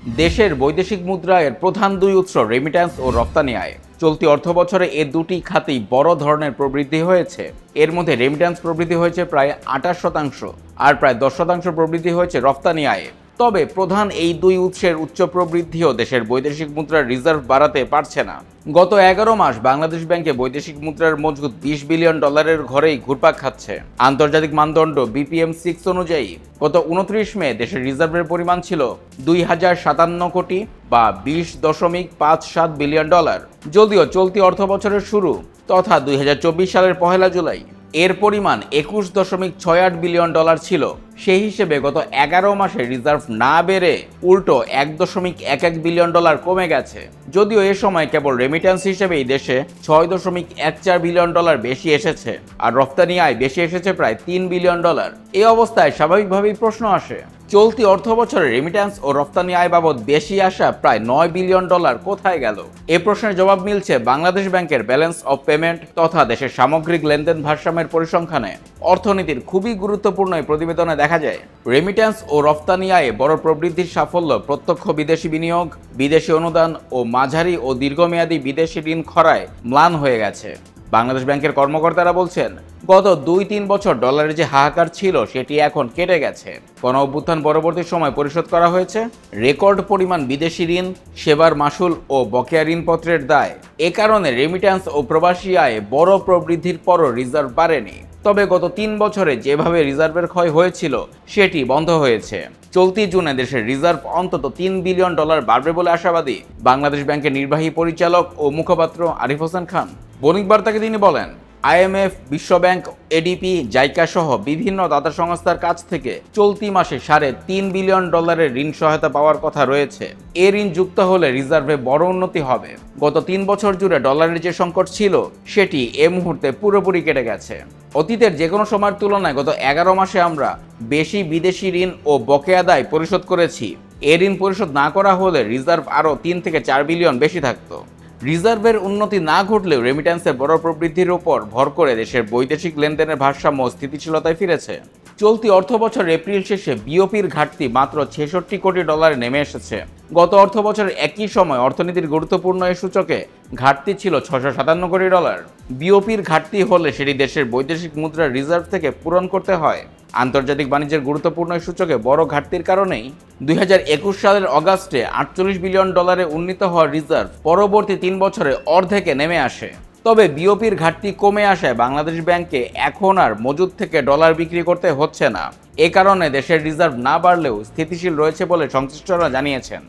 দেশের বৈদেশিক মুদ্রা এর প্রধান দুই উৎস রেমিট্যান্স ও রপ্তানি আয়। চলতি অর্থবছরে এ দুটি খাতেই বড় ধরনের প্রবৃদ্ধি হয়েছে। এর মধ্যে রেমিট্যান্স প্রবৃদ্ধি হয়েছে প্রায় 28% আর প্রায় 10% প্রবৃদ্ধি হয়েছে রপ্তানি আয়ে। তবে প্রধান এই দুই উৎসের উচ্চ প্রবৃদ্ধিও দেশের বৈদেশিক মুদ্রার রিজার্ভ বাড়াতে পারছে না। গত 11 মাস বাংলাদেশ ব্যাংকে বৈদেশিক মুদ্রার মজুদ $20 বিলিয়ন ঘরেই ঘুরপাক খাচ্ছে। আন্তর্জাতিক মানদণ্ড BPM-6 অনুযায়ী গত 29 মে দেশের রিজার্ভের পরিমাণ ছিল $2057 কোটি বা $20.57 বিলিয়ন। যদিও চলতি অর্থবছরের শুরু তথা 2024 সালের 1 জুলাই এর পরিমাণ $21.68 বিলিয়ন ছিল। সেই হিসেবে গত 11 মাসে রিজার্ভ না বেড়ে উল্টো $1.11 বিলিয়ন কমে গেছে। যদিও এ সময় কেবল রেমিট্যান্স হিসেবেই দেশে $6.14 বিলিয়ন বেশি এসেছে আর রপ্তানি আয় বেশি এসেছে প্রায় $3 বিলিয়ন। এই অবস্থায় স্বাভাবিকভাবেই প্রশ্ন আসে, চলতি অর্থবছরে রেমিট্যান্স ও রপ্তানি আয় বাবদ বেশি আসা প্রায় $9 বিলিয়ন কোথায় গেল? এ প্রশ্নের জবাব মিলছে বাংলাদেশ ব্যাংকের ব্যালেন্স অফ পেমেন্ট তথা দেশের সামগ্রিক লেনদেন ভারসাম্যের পরিসংখ্যানে। অর্থনীতির খুবই গুরুত্বপূর্ণ এই প্রতিবেদনে দেখা যায়, রেমিট্যান্স ও রপ্তানি আয়ে বড় প্রবৃদ্ধির সাফল্য প্রত্যক্ষ বিদেশি বিনিয়োগ, বিদেশি অনুদান ও মাঝারি ও দীর্ঘমেয়াদী বিদেশি ঋণ খরায় ম্লান হয়ে গেছে। বাংলাদেশ ব্যাংকের কর্মকর্তারা বলছেন, গত 2-3 বছর ডলারের যে হাহাকার ছিল সেটি এখন কেটে গেছে। গণ অভ্যুত্থান পরবর্তী সময় পরিশোধ করা হয়েছে রেকর্ড পরিমাণ বিদেশি ঋণ, সেবার মাসুল ও বকেয়া ঋণপত্রের দায়। এ কারণে রেমিট্যান্স ও প্রবাসী আয়ে বড় প্রবৃদ্ধির পরও রিজার্ভ বাড়েনি। তবে গত 3 বছরে যেভাবে রিজার্ভের ক্ষয় হয়েছিল সেটি বন্ধ হয়েছে। চলতি জুনে দেশের রিজার্ভ অন্তত $3 বিলিয়ন বাড়বে বলে আশাবাদী বাংলাদেশ ব্যাংকের নির্বাহী পরিচালক ও মুখপাত্র আরিফ হোসেন খান। বণিক বার্তাকে তিনি বলেন, IMF, বিশ্বব্যাংক, ADB, জাইকা সহ বিভিন্ন দাতা সংস্থার কাছ থেকে চলতি মাসে $3.5 বিলিয়ন ঋণ সহায়তা পাওয়ার কথা রয়েছে। এ ঋণ যুক্ত হলে রিজার্ভে বড় উন্নতি হবে। গত 3 বছর জুড়ে ডলারের যে সংকট ছিল সেটি এ মুহূর্তে পুরোপুরি কেটে গেছে। অতীতের যে কোনো সময়ের তুলনায় গত 11 মাসে আমরা বেশি বিদেশি ঋণ ও বকেয়া দায় পরিশোধ করেছি। এ ঋণ পরিশোধ না করা হলে রিজার্ভ আরও 3 থেকে 4 বিলিয়ন বেশি থাকতো। রিজার্ভের উন্নতি না ঘটলেও রেমিট্যান্সের বড় প্রবৃদ্ধির উপর ভর করে দেশের বৈদেশিক লেনদেনের ভারসাম্য স্থিতিশীলতায় ফিরেছে। চলতি অর্থবছর এপ্রিল শেষে বিওপির ঘাটতি মাত্র $66 কোটি নেমে এসেছে। গত অর্থবছরের একই সময় অর্থনীতির গুরুত্বপূর্ণ এই সূচকে ঘাটতি ছিল $657 কোটি। বিওপির ঘাটতি হলে সেটি দেশের বৈদেশিক মুদ্রার রিজার্ভ থেকে পূরণ করতে হয়। আন্তর্জাতিক বাণিজ্যের গুরুত্বপূর্ণ এই সূচকে বড় ঘাটতির কারণেই 2021 সালের অগাস্টে $48 বিলিয়ন উন্নীত হওয়া রিজার্ভ পরবর্তী 3 বছরে অর্ধেকে নেমে আসে। তবে বিওপির ঘাটতি কমে আসায় বাংলাদেশ ব্যাংকে এখন আর মজুদ থেকে ডলার বিক্রি করতে হচ্ছে না। এ কারণে দেশের রিজার্ভ না বাড়লেও স্থিতিশীল রয়েছে বলে সংশ্লিষ্টরা জানিয়েছেন।